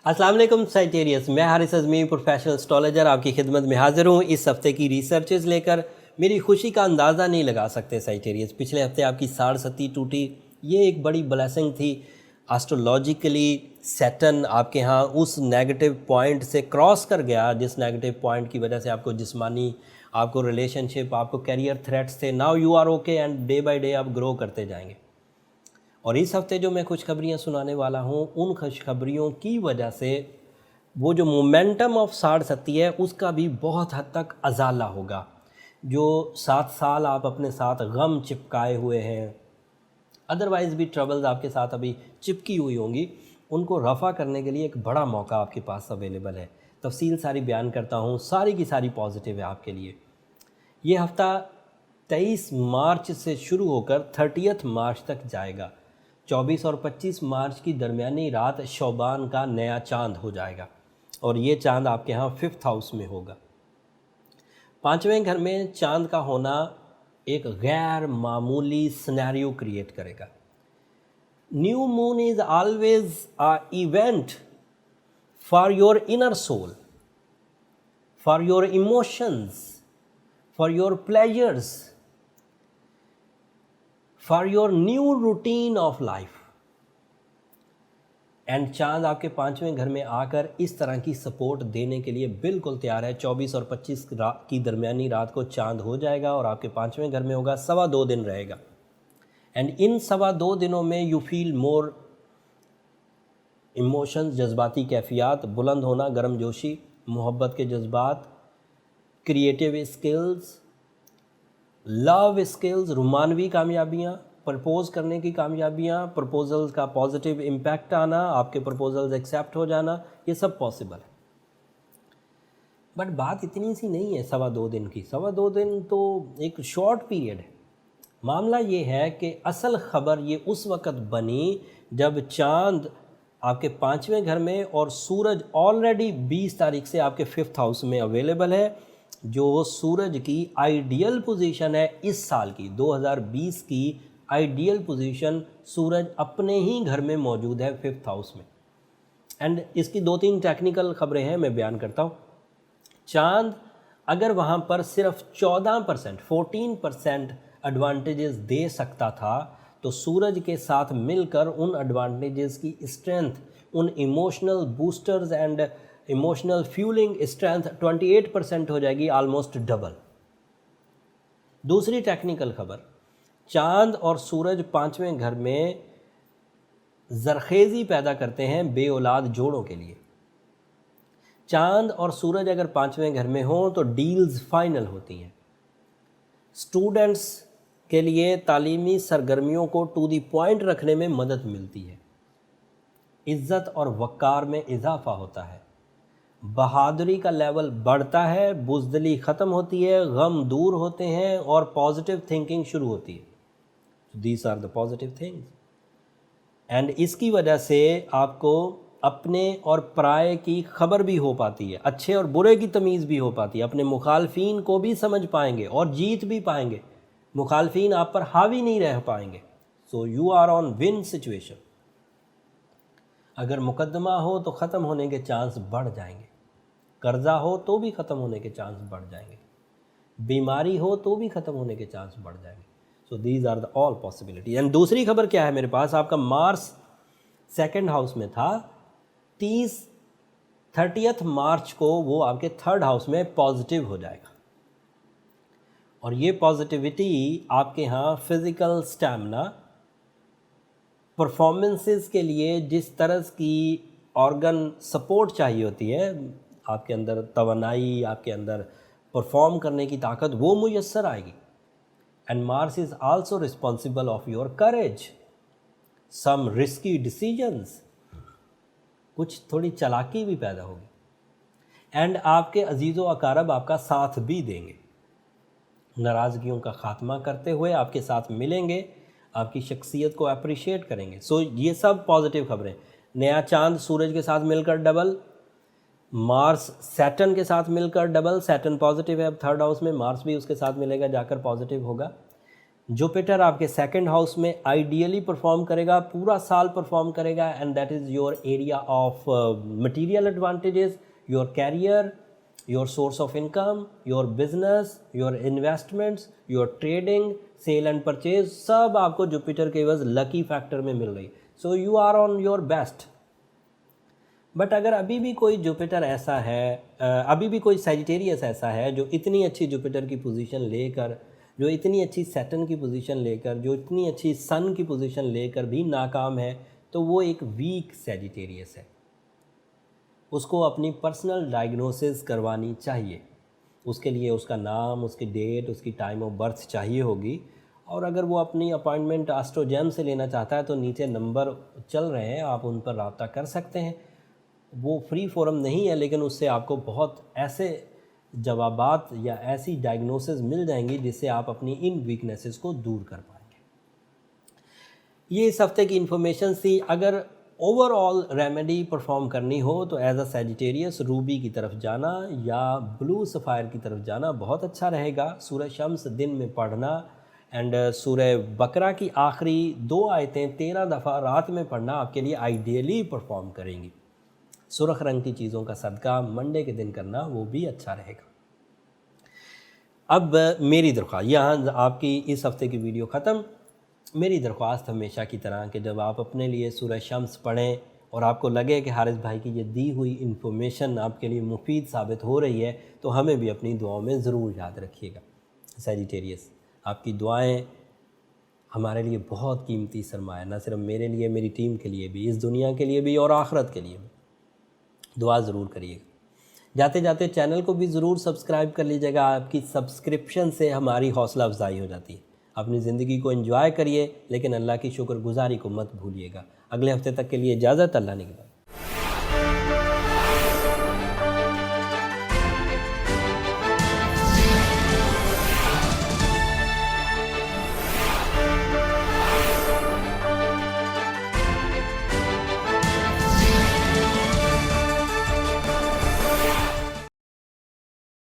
अस्सलाम वालेकुम साइटेरियस, मैं हारिस अज़मी प्रोफेशनल एस्ट्रोलॉजर आपकी खिदमत में हाज़िर हूँ। इस हफ़्ते की रिसर्चेस लेकर मेरी खुशी का अंदाज़ा नहीं लगा सकते साइटेरियस। पिछले हफ्ते आपकी साढ़ सती टूटी, ये एक बड़ी ब्लेसिंग थी। एस्ट्रोलॉजिकली सैटर्न आपके यहाँ उस नेगेटिव पॉइंट से क्रॉस कर गया, जिस नेगेटिव पॉइंट की वजह से आपको जिस्मानी, आपको रिलेशनशिप, आपको कैरियर थ्रेट्स थे। Now you are okay and day by day आप ग्रो करते जाएंगे। और इस हफ्ते जो मैं खुशखबरियाँ सुनाने वाला हूँ, उन खुशखबरियों की वजह से वो जो मोमेंटम ऑफ साढ़ सती है उसका भी बहुत हद तक अजाला होगा। जो 7 साल आप अपने साथ गम चिपकाए हुए हैं, अदरवाइज़ भी ट्रबल्स आपके साथ अभी चिपकी हुई होंगी, उनको रफ़ा करने के लिए एक बड़ा मौका आपके पास अवेलेबल है। तफसील सारी बयान करता हूँ, सारी की सारी पॉजिटिव है आपके लिए। ये हफ़्ता 23 मार्च से शुरू होकर 30 मार्च तक जाएगा। 24 और 25 मार्च की दरमियानी रात शौबान का नया चांद हो जाएगा और ये चांद आपके यहाँ 5th हाउस में होगा। 5वें घर में चांद का होना एक गैर मामूली सिनेरियो क्रिएट करेगा। New moon is always a event for your inner soul, for your emotions, for your pleasures, for your new routine of life. And चांद आपके 5वें घर में आकर इस तरह की सपोर्ट देने के लिए बिल्कुल तैयार है। 24 और 25 की दरमियानी रात को चांद हो जाएगा और आपके 5वें घर में होगा, 2.25 दिन रहेगा। एंड इन 2.25 दिनों में यू फील मोर इमोशंस, जज्बाती कैफियत, बुलंद होना, गर्मजोशी, मोहब्बत के जज्बात, क्रिएटिव स्किल्स, लव स्किल्स, रोमानवी कामयाबियाँ, प्रपोज़ करने की कामयाबियाँ, प्रपोजल्स का पॉजिटिव इम्पैक्ट आना, आपके प्रपोजल्स एक्सेप्ट हो जाना, ये सब पॉसिबल है। बट बात इतनी सी नहीं है 2.25 दिन की। 2.25 दिन तो एक शॉर्ट पीरियड है। मामला ये है कि असल ख़बर ये उस वक़्त बनी जब चांद आपके 5वें घर में और सूरज ऑलरेडी 20 तारीख से आपके 5th हाउस में अवेलेबल है। जो सूरज की आइडियल पोजीशन है इस साल की 2020 की आइडियल पोजीशन, सूरज अपने ही घर में मौजूद है 5th हाउस में। एंड इसकी 2-3 टेक्निकल ख़बरें हैं, मैं बयान करता हूँ। चांद अगर वहाँ पर सिर्फ 14% एडवांटेजेस दे सकता था, तो सूरज के साथ मिलकर उन एडवांटेजेस की स्ट्रेंथ, उन emotional boosters and emotional fuelling strength 28% हो जाएगी, ऑलमोस्ट डबल। दूसरी टेक्निकल खबर, चांद और सूरज 5वें घर में जरखेज़ी पैदा करते हैं बे औलाद जोड़ों के लिए। चांद और सूरज अगर 5वें घर में हों तो डील्स फाइनल होती हैं। स्टूडेंट्स के लिए तालीमी सरगर्मियों को टू दी पॉइंट रखने में मदद मिलती है। इज़्ज़त और वक़ार में इजाफ़ा होता है। बहादुरी का लेवल बढ़ता है, बुज़दिली ख़त्म होती है, गम दूर होते हैं और पॉजिटिव थिंकिंग शुरू होती है। These are the positive things. And इसकी वजह से आपको अपने और पराये की खबर भी हो पाती है, अच्छे और बुरे की तमीज़ भी हो पाती है, अपने मुखालफीन को भी समझ पाएंगे और जीत भी पाएंगे। मुखालफीन आप पर हावी नहीं रह पाएंगे। So you are on win situation. अगर मुकदमा हो तो ख़त्म होने के चांस बढ़ जाएंगे, कर्जा हो तो भी ख़त्म होने के चांस बढ़ जाएंगे, बीमारी हो तो भी ख़त्म होने के चांस बढ़ जाएंगे। So these are the all possibility. And दूसरी खबर क्या है मेरे पास, आपका मार्स 2nd हाउस में था, 30 मार्च को वो आपके 3rd हाउस में पॉजिटिव हो जाएगा। और ये पॉजिटिविटी आपके यहाँ फिज़िकल स्टैमिना, परफॉर्मेंसेस के लिए जिस तरह की ऑर्गन सपोर्ट चाहिए होती है, आपके अंदर तवानाई, आपके अंदर परफॉर्म करने की ताकत, वो मुयस्सर आएगी। And Mars is also responsible of your courage, some risky decisions, कुछ थोड़ी चालाकी भी पैदा होगी। एंड आपके अजीज़ व अकारब आपका साथ भी देंगे, नाराज़गियों का ख़ात्मा करते हुए आपके साथ मिलेंगे, आपकी शख्सियत को अप्रिशिएट करेंगे। सो ये सब पॉजिटिव खबरें। नया चांद सूरज के साथ मिलकर डबल, मार्स सैटर्न के साथ मिलकर डबल, सैटर्न पॉजिटिव है अब 3rd हाउस में, मार्स भी उसके साथ मिलेगा, जाकर पॉजिटिव होगा। जुपिटर आपके सेकंड हाउस में आइडियली परफॉर्म करेगा, पूरा साल परफॉर्म करेगा, and that is your area of material advantages, your career, your source of income, your business, your investments, your trading, sale and purchase, सब आपको जुपिटर के वजह लकी फैक्टर में मिल रही। So you are on your best. But अगर अभी भी कोई जुपिटर ऐसा है, अभी भी कोई सैजिटेरियस ऐसा है जो इतनी अच्छी जुपिटर की पोजीशन लेकर, जो इतनी अच्छी सैटर्न की पोजीशन लेकर, जो इतनी अच्छी सन की पोजीशन लेकर भी नाकाम है, तो वो एक वीक सैजिटेरियस है। उसको अपनी पर्सनल डायग्नोसिस करवानी चाहिए। उसके लिए उसका नाम, उसकी डेट, उसकी टाइम ऑफ बर्थ चाहिए होगी। और अगर वो अपनी अपॉइंटमेंट एस्ट्रोजेम से लेना चाहता है तो नीचे नंबर चल रहे हैं, आप उन पर रब्ता कर सकते हैं। वो फ्री फोरम नहीं है, लेकिन उससे आपको बहुत ऐसे जवाबात या ऐसी डायग्नोसिस मिल जाएंगी जिससे आप अपनी इन वीकनेसेस को दूर कर पाएंगे। ये इस हफ्ते की इन्फॉर्मेशन थी। अगर ओवरऑल रेमेडी परफॉर्म करनी हो तो एज अ सैजिटेरियस रूबी की तरफ जाना या ब्लू सफ़ायर की तरफ जाना बहुत अच्छा रहेगा। सूरह शम्स दिन में पढ़ना एंड सूरह बकरा की आखिरी 2 आयतें 13 दफ़ा रात में पढ़ना आपके लिए आइडियली परफॉर्म करेंगी। सुर्ख रंग की चीज़ों का सदका मंडे के दिन करना वो भी अच्छा रहेगा। अब मेरी दरख्वास्त, यहाँ आपकी इस हफ़्ते की वीडियो ख़त्म। मेरी दरख्वास्त हमेशा की तरह कि जब आप अपने लिए सूरह शम्स पढ़ें और आपको लगे कि हारिस भाई की ये दी हुई इन्फॉर्मेशन आपके लिए मुफीद साबित हो रही है, तो हमें भी अपनी दुआओं में ज़रूर याद रखिएगा। सैजिटेरियस, आपकी दुआएं हमारे लिए बहुत कीमती सरमाया, न सिर्फ मेरे लिए, मेरी टीम के लिए भी, इस दुनिया के लिए भी और आखिरत के लिए भी। दुआ ज़रूर करिएगा। जाते जाते चैनल को भी ज़रूर सब्सक्राइब कर लीजिएगा। आपकी सब्सक्रिप्शन से हमारी हौसला अफजाई हो जाती है। अपनी ज़िंदगी को एंजॉय करिए, लेकिन अल्लाह की शुक्रगुजारी को मत भूलिएगा। अगले हफ्ते तक के लिए इजाज़त। अल्लाह ने